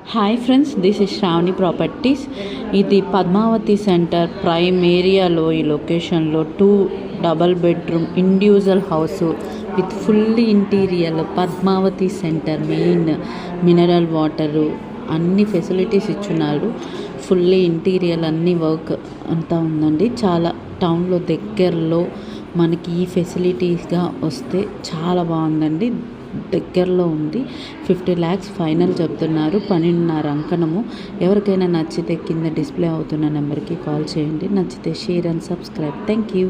Hi friends, this is Shravani properties. ఇది Padmavati centre prime ఏరియాలో ఈ లొకేషన్లో 2 double bedroom individual house with fully interior. Padmavati centre main mineral water అన్ని facilities ఇచ్చున్నారు. Fully interior అన్ని వర్క్ అంతా ఉందండి. చాలా టౌన్లో దగ్గరలో మనకి ఈ ఫెసిలిటీస్గా వస్తే చాలా బాగుందండి. దగ్గరలో ఉంది. 50 lakhs ఫైనల్ చెప్తున్నారు. 12.5 అంకణము. ఎవరికైనా నచ్చితే కింద డిస్ప్లే అవుతున్న నెంబర్కి కాల్ చేయండి. నచ్చితే share and subscribe. Thank you.